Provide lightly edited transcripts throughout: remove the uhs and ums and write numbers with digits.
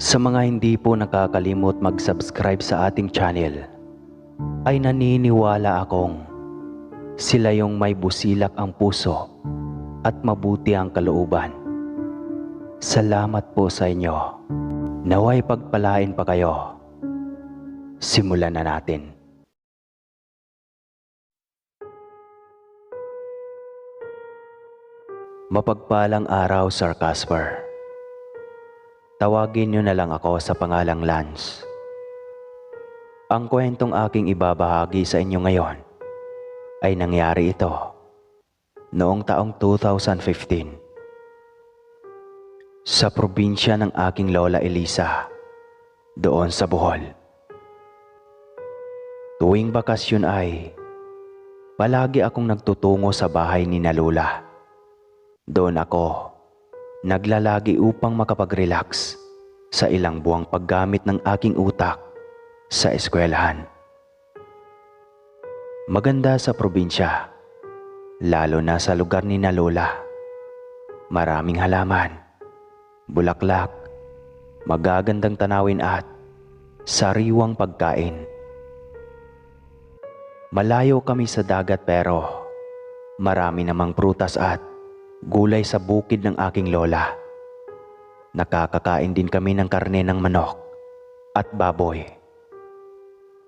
Sa mga hindi po nakakalimot mag-subscribe sa ating channel, ay naniniwala akong sila yung may busilak ang puso at mabuti ang kalooban. Salamat po sa inyo. Naway pagpalain pa kayo. Simulan na natin. Mapagpalang araw, Sir Casper. Tawagin niyo na lang ako sa pangalang Lance. Ang kwentong aking ibabahagi sa inyo ngayon ay nangyari ito noong taong 2015 sa probinsya ng aking lola Elisa, doon sa Bohol. Tuwing bakasyon ay palagi akong nagtutungo sa bahay ni na Lola. Doon ako naglalagi upang makapag-relax sa ilang buwang paggamit ng aking utak sa eskwelahan. Maganda sa probinsya, lalo na sa lugar ni na Lola. Maraming halaman, bulaklak, magagandang tanawin at sariwang pagkain. Malayo kami sa dagat pero marami namang prutas at gulay sa bukid ng aking lola. Nakakakain din kami ng karne ng manok at baboy.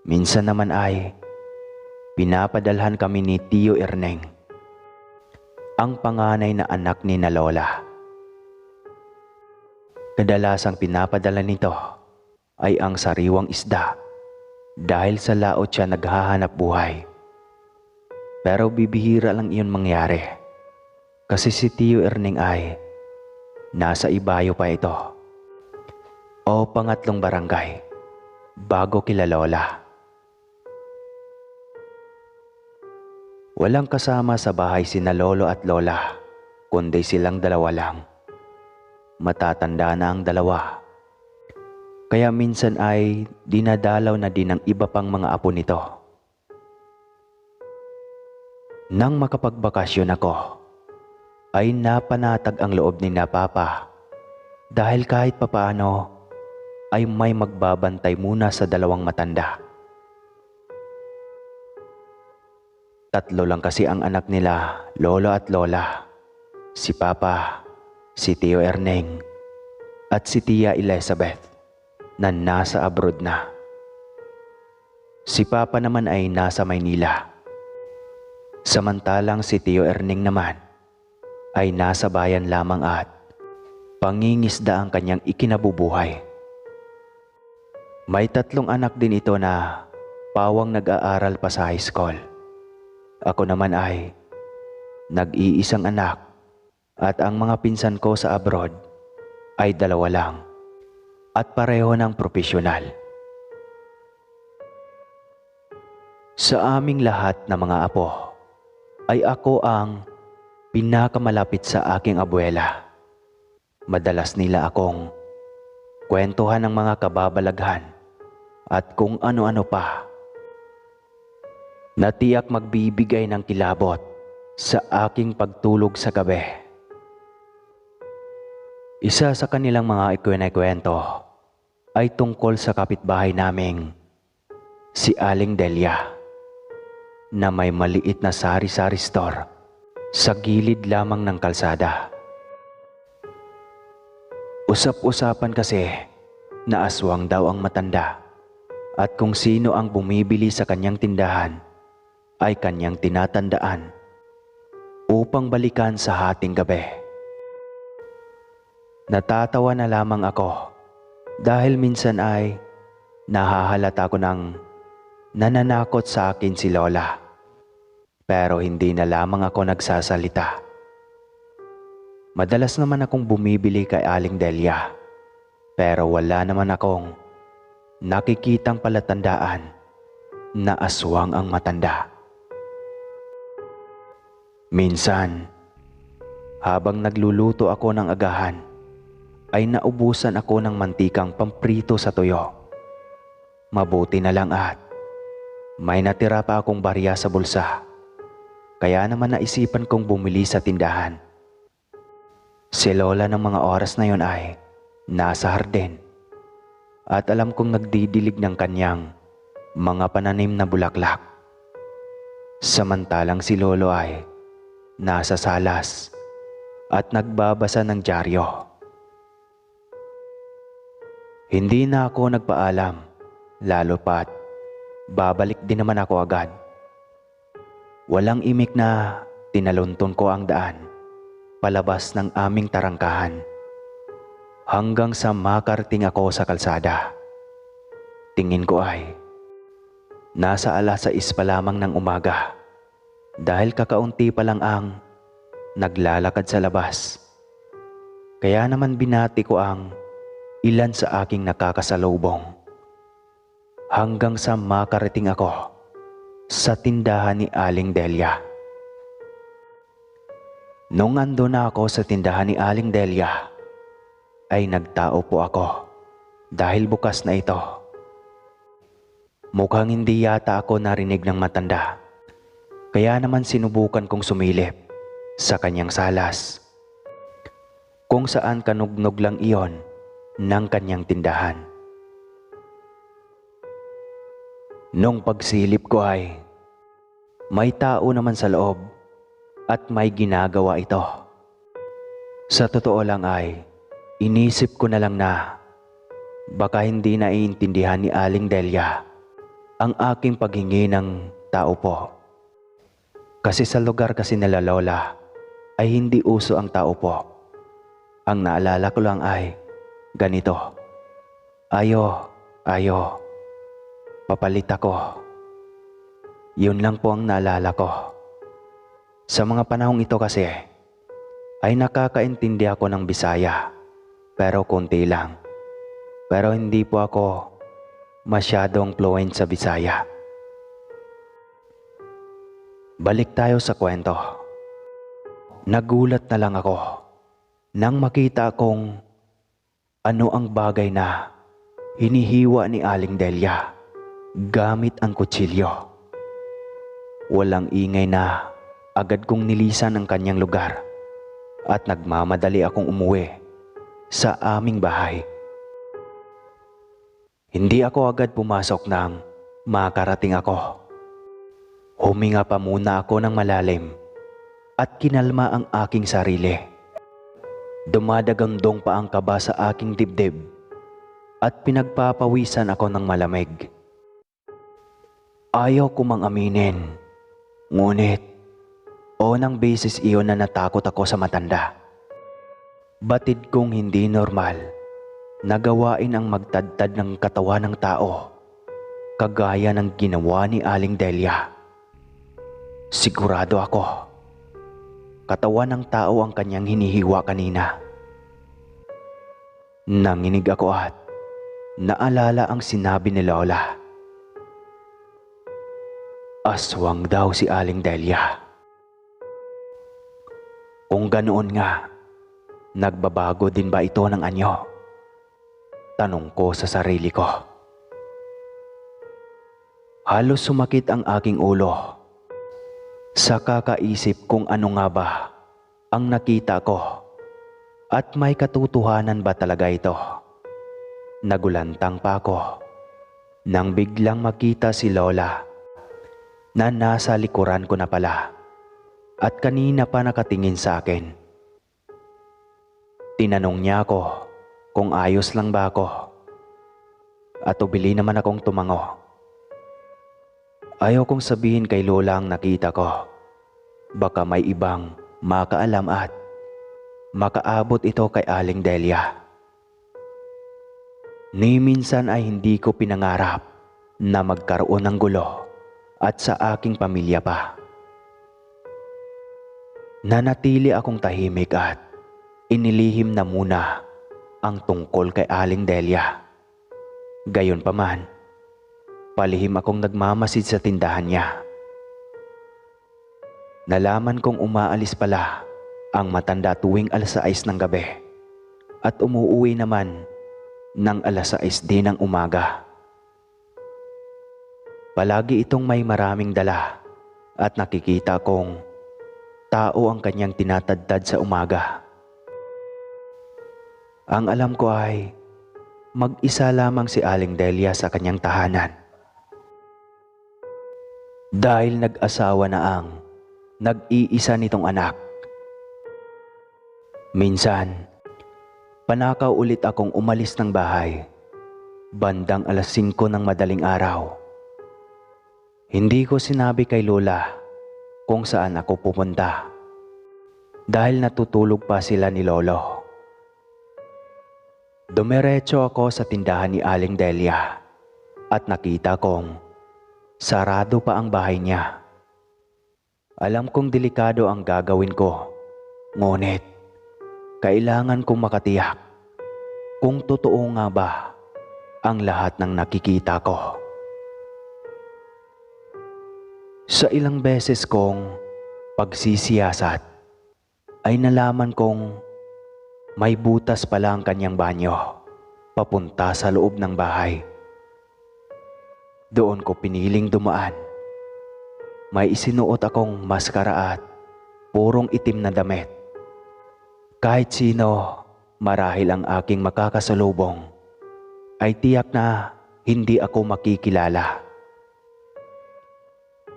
Minsan naman ay pinapadalhan kami ni Tio Erneng, ang panganay na anak ni na Lola. Kadalasang pinapadala nito ay ang sariwang isda dahil sa laot siya naghahanap buhay. Pero bibihira lang iyon mangyari kasi si Tio Erneng ay nasa Ibayo pa ito o pangatlong barangay bago kila Lola. Walang kasama sa bahay sina Lolo at Lola, kundi silang dalawa lang. Matatanda na ang dalawa, kaya minsan ay dinadalaw na din ng iba pang mga apo nito. Nang makapagbakasyon ako, ay napanatag ang loob ni na Papa dahil kahit papaano ay may magbabantay muna sa dalawang matanda. Tatlo lang kasi ang anak nila, Lolo at Lola. Si Papa, si Tio Erneng, at si Tia Elizabeth na nasa abroad na. Si Papa naman ay nasa Maynila. Samantalang si Tio Erneng naman ay nasa bayan lamang at pangingisda ang kanyang ikinabubuhay. May tatlong anak din ito na pawang nag-aaral pa sa high school. Ako naman ay nag-iisang anak at ang mga pinsan ko sa abroad ay dalawa lang at pareho ng profesional. Sa aming lahat na mga apo ay ako ang pinakamalapit sa aking abuela. Madalas nila akong kwentuhan ng mga kababalaghan at kung ano-ano pa na tiyak magbibigay ng kilabot sa aking pagtulog sa gabi. Isa sa kanilang mga ikwento ay tungkol sa kapitbahay naming si Aling Delia na may maliit na sari-sari store sa gilid lamang ng kalsada. Usap-usapan kasi na aswang daw ang matanda at kung sino ang bumibili sa kanyang tindahan ay kanyang tinatandaan upang balikan sa hating gabi. Natatawa na lamang ako dahil minsan ay nahahalata ko ng nananakot sa akin si Lola. Pero hindi na lamang ako nagsasalita. Madalas naman akong bumibili kay Aling Delia, pero wala naman akong nakikitang palatandaan na aswang ang matanda. Minsan, habang nagluluto ako ng agahan, ay naubusan ako ng mantikang pamprito sa tuyo. Mabuti na lang at may natira pa akong barya sa bulsa. Kaya naman naisipan kong bumili sa tindahan. Si Lola ng mga oras na yon ay nasa hardin at alam kong nagdidilig ng kanyang mga pananim na bulaklak. Samantalang si Lolo ay nasa salas at nagbabasa ng dyaryo. Hindi na ako nagpaalam, lalo pat babalik din naman ako agad. Walang imik na tinalunton ko ang daan palabas ng aming tarangkahan hanggang sa makarating ako sa kalsada. Tingin ko ay nasa 6:00 pa lamang ng umaga dahil kakaunti pa lang ang naglalakad sa labas. Kaya naman binati ko ang ilan sa aking nakakasalubong hanggang sa makarating ako sa tindahan ni Aling Delia. Nung ando na ako sa tindahan ni Aling Delia, ay nagtao po ako dahil bukas na ito. Mukhang hindi yata ako narinig ng matanda, kaya naman sinubukan kong sumilip sa kanyang salas, kung saan kanugnog lang iyon ng kanyang tindahan. Nung pagsilip ko ay may tao naman sa loob at may ginagawa ito. Sa totoo lang ay inisip ko na lang na baka hindi naiintindihan ni Aling Delia ang aking paghingi ng tao po. Kasi sa lugar kasi nila Lola ay hindi uso ang tao po. Ang naalala ko lang ay ganito: ayo, papalit ako. Yun lang po ang naalala ko. Sa mga panahong ito kasi ay nakakaintindi ako ng Bisaya, pero konti lang. Pero hindi po ako masyadong fluent sa Bisaya. Balik tayo sa kwento. Nagulat na lang ako nang makita kong ano ang bagay na hinihiwa ni Aling Delia gamit ang kutsilyo. Walang ingay na agad kong nilisan ang kanyang lugar at nagmamadali akong umuwi sa aming bahay. Hindi ako agad pumasok nang makarating ako. Huminga pa muna ako ng malalim at kinalma ang aking sarili. Dumadagandong pa ang kaba sa aking dibdib at pinagpapawisan ako ng malamig. Ayaw ko mang aminin, ngunit unang beses iyon na natakot ako sa matanda. Batid kong hindi normal na gawain ang magtadtad ng katawan ng tao kagaya ng ginawa ni Aling Delia. Sigurado ako, katawan ng tao ang kanyang hinihiwa kanina. Nanginig ako at naalala ang sinabi ni Lola. Aswang daw si Aling Delia. Kung ganoon nga, nagbabago din ba ito ng anyo? Tanong ko sa sarili ko. Halos sumakit ang aking ulo sa kakaisip kung ano nga ba ang nakita ko at may katotohanan ba talaga ito. Nagulantang pa ako nang biglang makita si Lola na nasa likuran ko na pala at kanina pa nakatingin sa akin. Tinanong niya ako kung ayos lang ba ako at ubili naman akong tumango. Ayaw kong sabihin kay Lola ang nakita ko. Baka may ibang makaalam at makaabot ito kay Aling Delia. Ni minsan ay hindi ko pinangarap na magkaroon ng gulo at sa aking pamilya pa. Nanatili akong tahimik at inilihim na muna ang tungkol kay Aling Delia. Gayunpaman, palihim akong nagmamasid sa tindahan niya. Nalaman kong umaalis pala ang matanda tuwing 6:00 ng gabi at umuuwi naman ng 6:00 din ng umaga. Palagi itong may maraming dala at nakikita kong tao ang kanyang tinatadtad sa umaga. Ang alam ko ay Mag-isa lamang si Aling Delia sa kanyang tahanan. Dahil nag-asawa na ang nag-iisa nitong anak. Minsan, panakaw ulit akong umalis ng bahay, bandang 5:00 ng madaling araw. Hindi ko sinabi kay Lola kung saan ako pupunta dahil natutulog pa sila ni Lolo. Dumiretso ako sa tindahan ni Aling Delia at nakita kong sarado pa ang bahay niya. Alam kong delikado ang gagawin ko, ngunit kailangan kong makatiyak kung totoo nga ba ang lahat ng nakikita ko. Sa ilang beses kong pagsisiyasat ay nalaman kong may butas pala ang kanyang banyo papunta sa loob ng bahay. Doon ko piniling dumaan. May isinuot akong maskara at purong itim na damit. Kahit sino marahil ang aking makakasalubong ay tiyak na hindi ako makikilala.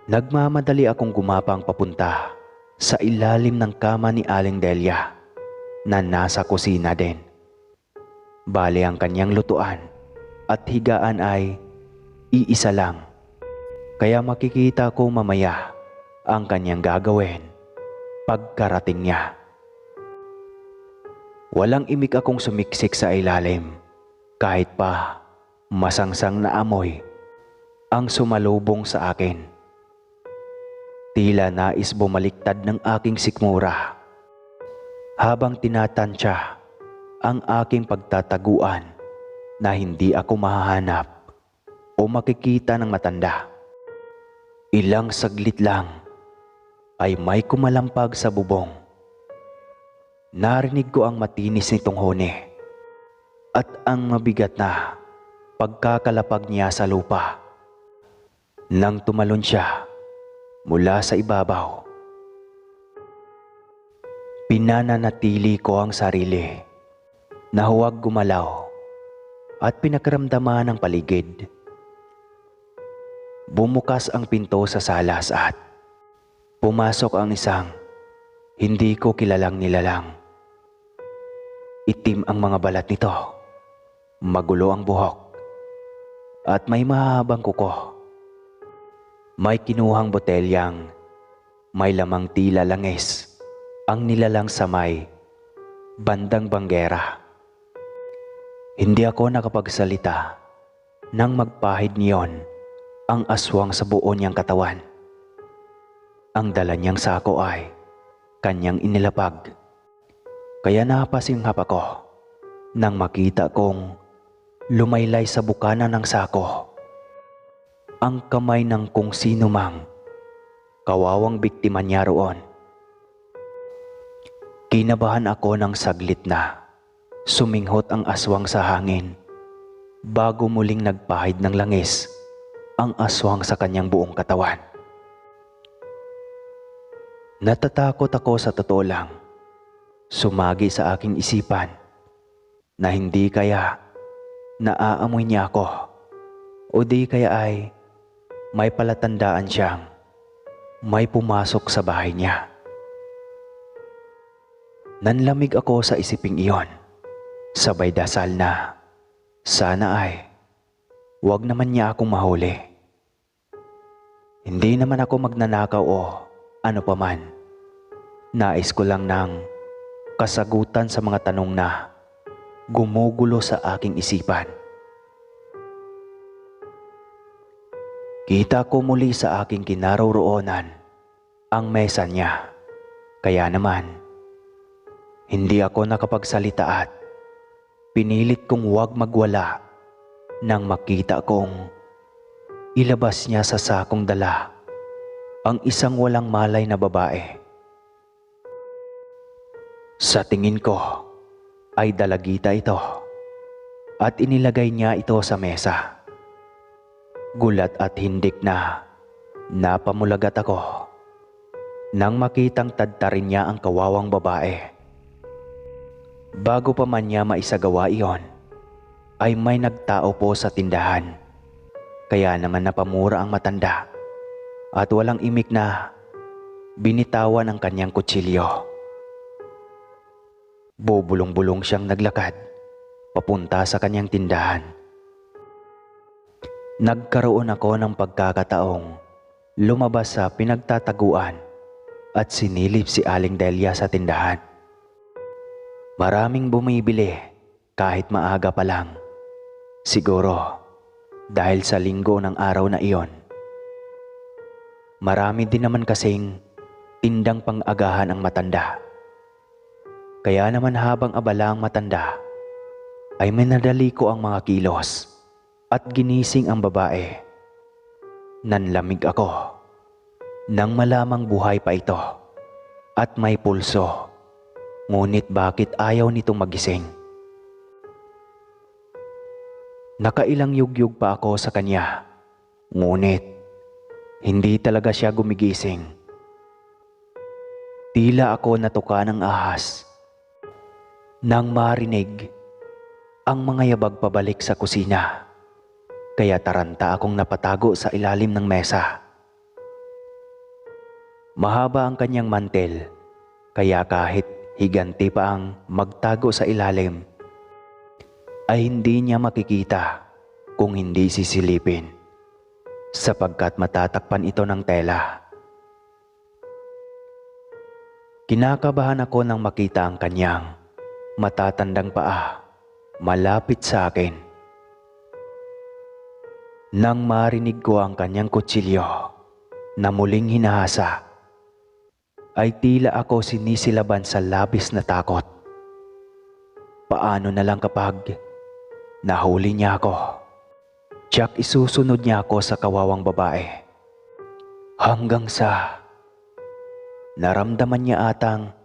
Nagmamadali akong gumapang papunta sa ilalim ng kama ni Aling Delia na nasa kusina din. Bale ang kanyang lutuan at higaan ay iisa lang. Kaya makikita ko mamaya ang kanyang gagawin pagkarating niya. Walang imik akong sumiksik sa ilalim kahit pa masangsang na amoy ang sumalubong sa akin. Tila nais bumaliktad ng aking sikmura habang tinatansya ang aking pagtataguan na hindi ako mahahanap o makikita ng matanda. Ilang saglit lang ay may kumalampag sa bubong. Narinig ko ang matinis nitong huni at ang mabigat na pagkakalapag niya sa lupa. Nang tumalon siya mula sa ibabaw, pinananatili ko ang sarili na huwag gumalaw at pinakaramdaman ang paligid. Bumukas ang pinto sa salas at pumasok ang isang hindi ko kilalang nilalang. Itim ang mga balat nito, magulo ang buhok, at may mahabang kuko. May kinuhang botelyang may lamang tila langis ang nilalang sa may bandang banggera. Hindi ako nakapagsalita nang magpahid niyon ang aswang sa buo niyang katawan. Ang dala niyang sako ay kanyang inilapag. Kaya napasinghap ako nang makita kong lumaylay sa bukana ng sako ang kamay ng kung sino mang kawawang biktima niya roon. Kinabahan ako ng saglit na suminghot ang aswang sa hangin bago muling nagpahid ng langis ang aswang sa kanyang buong katawan. Natatakot ako sa totoo lang. Sumagi sa aking isipan na hindi kaya naaamoy niya ako o di kaya ay may palatandaan siyang may pumasok sa bahay niya. Nanlamig ako sa isiping iyon, sabay dasal na sana ay wag naman niya akong mahuli. Hindi naman ako magnanakaw o ano paman. Nais ko lang ng kasagutan sa mga tanong na gumugulo sa aking isipan. Kita ko muli sa aking kinaroroonan ang mesa niya. Kaya naman, hindi ako nakapagsalita at pinilit kong huwag magwala nang makita kong ilabas niya sa sakong dala ang isang walang malay na babae. Sa tingin ko ay dalagita ito at inilagay niya ito sa mesa. Gulat at hindik na napamulagat ako nang makitang tadtarin niya ang kawawang babae. Bago pa man niya maisagawa iyon, ay may nagtao po sa tindahan. Kaya naman napamura ang matanda at walang imik na binitawan ang kanyang kutsilyo. Bubulong-bulong siyang naglakad papunta sa kanyang tindahan. Nagkaroon ako ng pagkakataong lumabas sa pinagtataguan at sinilip si Aling Delia sa tindahan. Maraming bumibili kahit maaga pa lang. Siguro dahil sa linggo ng araw na iyon. Marami din naman kasing tindang pang-agahan ang matanda. Kaya naman habang abala ang matanda, ay minadali ko ang mga kilos at ginising ang babae. Nanlamig ako nang malamang buhay pa ito at may pulso. Ngunit bakit ayaw nitong magising? Nakailang yugyug pa ako sa kanya, ngunit hindi talaga siya gumigising. Tila ako natuka ng ahas nang marinig ang mga yabag pabalik sa kusina. Kaya taranta akong napatago sa ilalim ng mesa. Mahaba ang kanyang mantel, kaya kahit higanti pa ang magtago sa ilalim, ay hindi niya makikita kung hindi sisilipin, sapagkat matatakpan ito ng tela. Kinakabahan ako nang makita ang kanyang matatandang paa malapit sa akin. Nang marinig ko ang kanyang kutsilyo na muling hinahasa, ay tila ako sinisilaban sa labis na takot. Paano na lang kapag nahuli niya ako? Tiyak isusunod niya ako sa kawawang babae. Hanggang sa naramdaman niya atang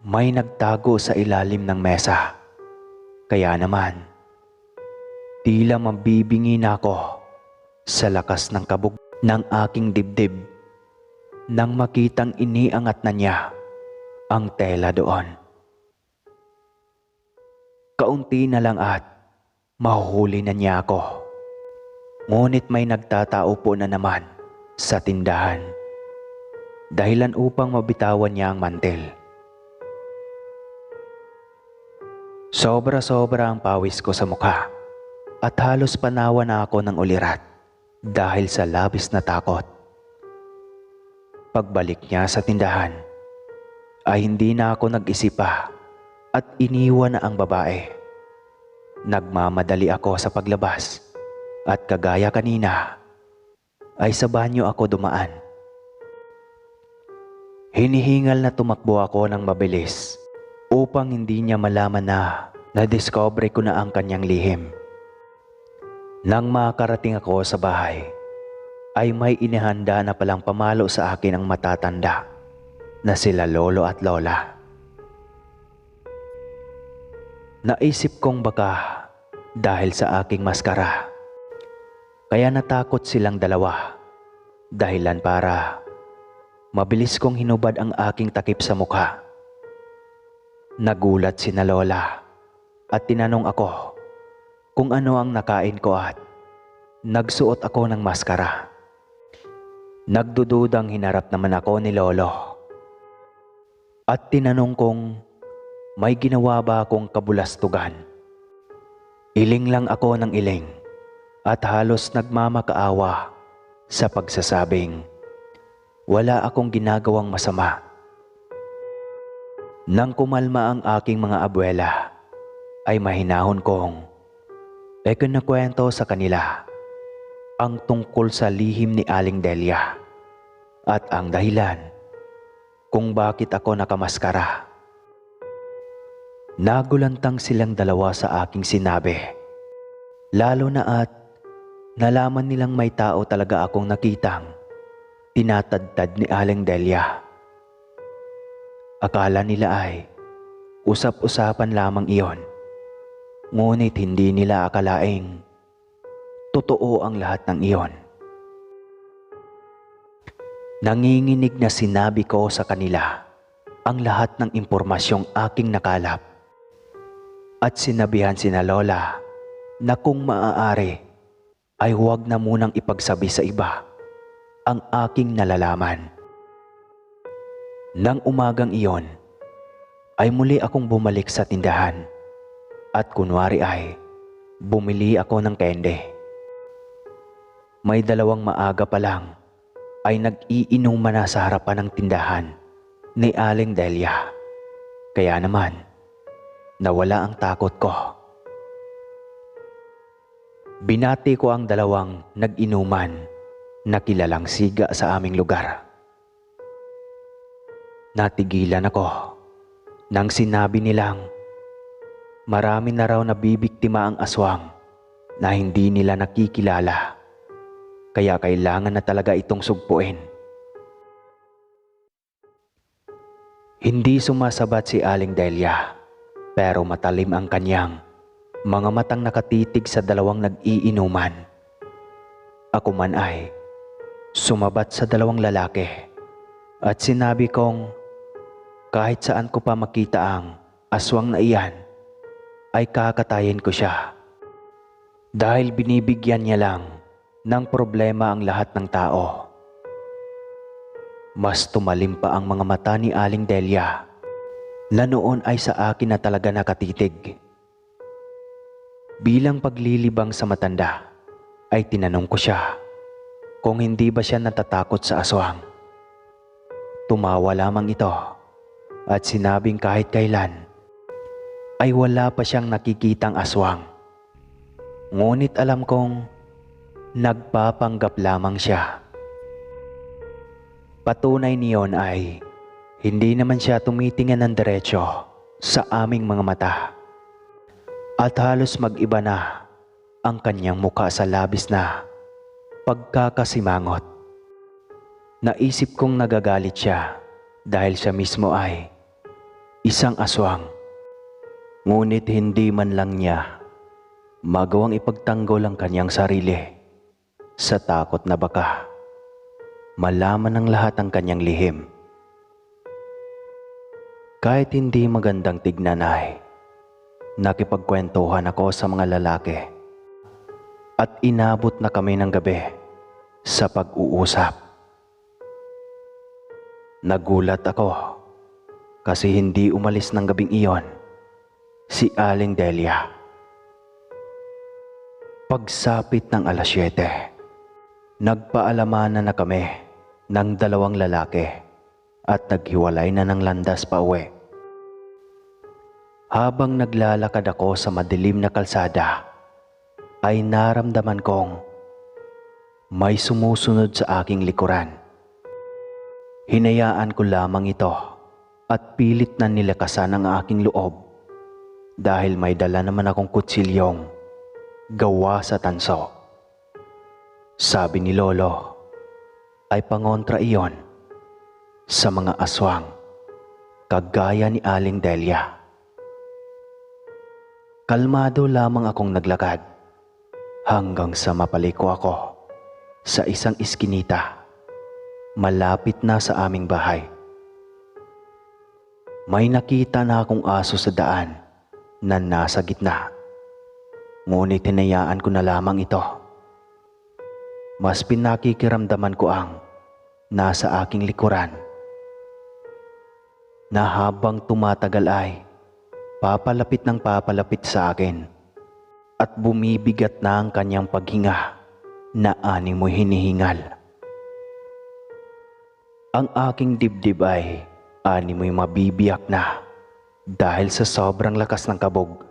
may nagtago sa ilalim ng mesa. Kaya naman, tila mabibingi na ako sa lakas ng kabog ng aking dibdib nang makitang iniangat na niya ang tela doon. Kaunti na lang at mahuhuli na niya ako. Ngunit may nagtatao po na naman sa tindahan, dahilan upang mabitawan niya ang mantel. Sobra-sobra ang pawis ko sa mukha at halos panawa na ako ng ulirat dahil sa labis na takot. Pagbalik niya sa tindahan, ay hindi na ako nag-isip pa at iniwan na ang babae. Nagmamadali ako sa paglabas at kagaya kanina, ay sa banyo ako dumaan. Hinihingal na tumakbo ako ng mabilis upang hindi niya malaman na nadiscover ko na ang kanyang lihim. Nang makarating ako sa bahay, ay may inihanda na palang pamalo sa akin ang matatanda na sila lolo at lola. Naisip kong baka dahil sa aking maskara, kaya natakot silang dalawa, dahilan para mabilis kong hinubad ang aking takip sa mukha. Nagulat sina lola at tinanong ako kung ano ang nakain ko at nagsuot ako ng maskara. Nagdududang hinarap naman ako ni lolo at tinanong kung may ginawa ba akong kabulastugan. Iling lang ako ng iling at halos nagmamakaawa sa pagsasabing wala akong ginagawang masama. Nang kumalma ang aking mga abuela, ay mahinahon kong ikinakwento sa kanila ang tungkol sa lihim ni Aling Delia at ang dahilan kung bakit ako nakamaskara. Nagulantang silang dalawa sa aking sinabi, lalo na at nalaman nilang may tao talaga akong nakitang tinatadtad ni Aling Delia. Akala nila ay usap-usapan lamang iyon. Ngunit hindi nila akalaing totoo ang lahat ng iyon. Nanginginig na sinabi ko sa kanila ang lahat ng impormasyong aking nakalap at sinabihan sina lola na kung maaari ay huwag na munang ipagsabi sa iba ang aking nalalaman. Nang umagang iyon, ay muli akong bumalik sa tindahan at kunwari ay bumili ako ng kende. May 2 maaga pa lang ay nag-iinuman na sa harapan ng tindahan ni Aling Delia. Kaya naman, nawala ang takot ko. Binati ko ang 2 nag-inuman na kilalang siga sa aming lugar. Natigilan ako nang sinabi nilang marami na raw nabibiktima ang aswang na hindi nila nakikilala, kaya kailangan na talaga itong sugpuin. Hindi sumasabat si Aling Delia, pero matalim ang kanyang mga matang nakatitig sa 2 nag-iinuman. Ako man ay sumabat sa 2 lalaki at sinabi kong kahit saan ko pa makita ang aswang na iyan, ay kakatayin ko siya. Dahil binibigyan niya lang ng problema ang lahat ng tao. Mas tumalim pa ang mga mata ni Aling Delia na noon ay sa akin na talaga nakatitig. Bilang paglilibang sa matanda, ay tinanong ko siya kung hindi ba siya natatakot sa aswang. Tumawa lamang ito at sinabing kahit kailan ay wala pa siyang nakikitang aswang. Ngunit alam kong nagpapanggap lamang siya. Patunay niyon ay hindi naman siya tumitingin ng diretsyo sa aming mga mata. At halos mag-iba na ang kanyang muka sa labis na pagkakasimangot. Naisip kong nagagalit siya dahil siya mismo ay isang aswang. Ngunit hindi man lang niya magawang ipagtanggol ang kanyang sarili sa takot na baka malaman ng lahat ang kanyang lihim. Kahit hindi magandang tignan ay nakipagkwentuhan ako sa mga lalaki at inabot na kami ng gabi sa pag-uusap. Nagulat ako kasi hindi umalis ng gabing iyon si Aling Delia. Pagsapit ng 7:00, nagpaalamanan na kami ng 2 lalaki at naghiwalay na ng landas pa uwi. Habang naglalakad ako sa madilim na kalsada, ay naramdaman kong may sumusunod sa aking likuran. Hinayaan ko lamang ito at pilit na nilakasan ang aking loob dahil may dala naman akong kutsilyong gawa sa tanso. Sabi ni Lolo ay pangontra iyon sa mga aswang kagaya ni Aling Delia. Kalmado lamang akong naglakad hanggang sa mapaliko ako sa isang iskinita malapit na sa aming bahay. May nakita na akong aso sa daan na nasa gitna. Ngunit hinayaan ko na lamang ito. Mas pinakikiramdaman ko ang nasa aking likuran na habang tumatagal ay papalapit ng papalapit sa akin at bumibigat na ang kanyang paghinga na animoy hinihingal. Ang aking dibdib ay animoy mabibiyak na dahil sa sobrang lakas ng kabog.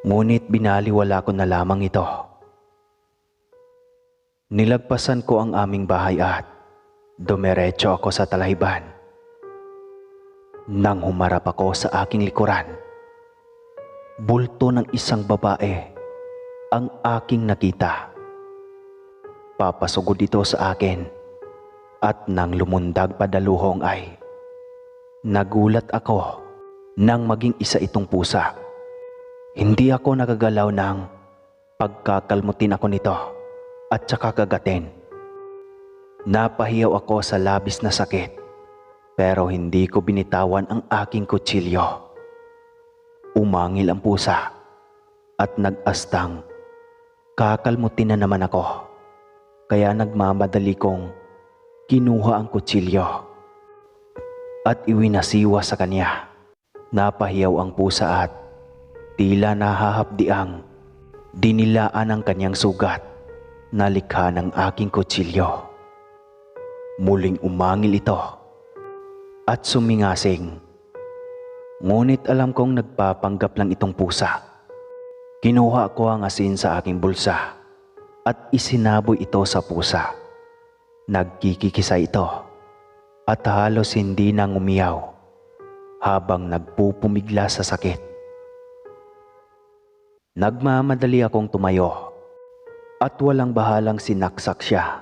Ngunit binaliwala ko na lamang ito. Nilagpasan ko ang aming bahay at dumiretso ako sa talahiban. Nang humarap ako sa aking likuran, bulto ng isang babae ang aking nakita. Papasugod ito sa akin at nang lumundag padaluhong ay nagulat ako nang maging isa itong pusa. Hindi ako nakagalaw ng pagkakalmutin ako nito at saka kagatin. Napahiyaw ako sa labis na sakit pero hindi ko binitawan ang aking kutsilyo. Umangil ang pusa at nag-astang Kakalmutin na naman ako, kaya nagmamadali kong kinuha ang kutsilyo at iwinasiwa sa kanya. Napahiyaw ang pusa at tila nahahapdiang dinilaan ang kanyang sugat na likha ng aking kutsilyo. Muling umangil ito at sumingasing. Ngunit alam kong nagpapanggap lang itong pusa. Kinuha ko ang asin sa aking bulsa at isinaboy ito sa pusa. Nagkikikisa ito at halos hindi nang umiyaw habang nagpupumigla sa sakit. Nagmamadali akong tumayo at walang bahalang sinaksak siya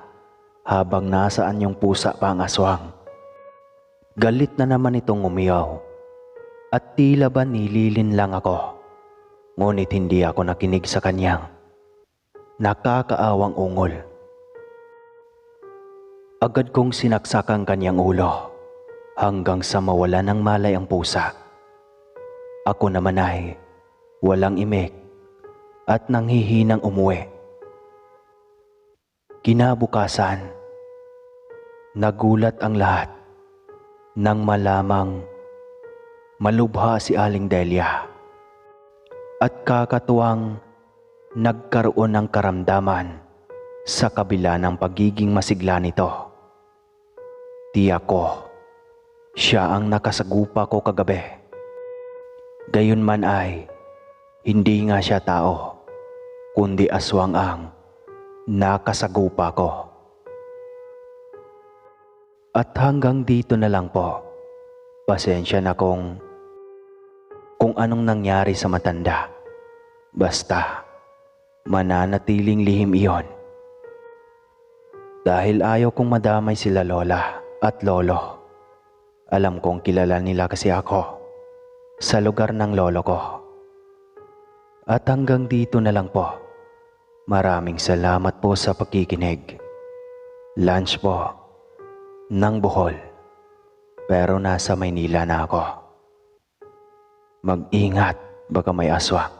habang nasaan yung pusa pa ang aswang. Galit na naman itong umiyaw at tila ba nililin lang ako. Ngunit hindi ako nakinig sa kanyang nakakaawang ungol. Agad kong sinaksak ang kanyang ulo hanggang sa mawala ng malay ang pusa. Ako naman ay walang imik at nanghihinang umuwi. Kinabukasan, nagulat ang lahat nang malamang malubha si Aling Delia. At kakatuwang nagkaroon ng karamdaman sa kabila ng pagiging masigla nito. Tiyak ko, siya ang nakasagupa ko kagabi. Gayunman ay hindi nga siya tao, kundi aswang ang nakasagupa ko. At hanggang dito na lang po. Pasensya na kung anong nangyari sa matanda. Basta mananatiling lihim iyon. Dahil ayaw kong madamay sila lola at lolo. Alam kong kilala nila kasi ako sa lugar ng lolo ko. At hanggang dito na lang po. Maraming salamat po sa pakikinig. Lunch po ng Bohol. Pero nasa Maynila na ako. Mag-ingat, baka may aswang.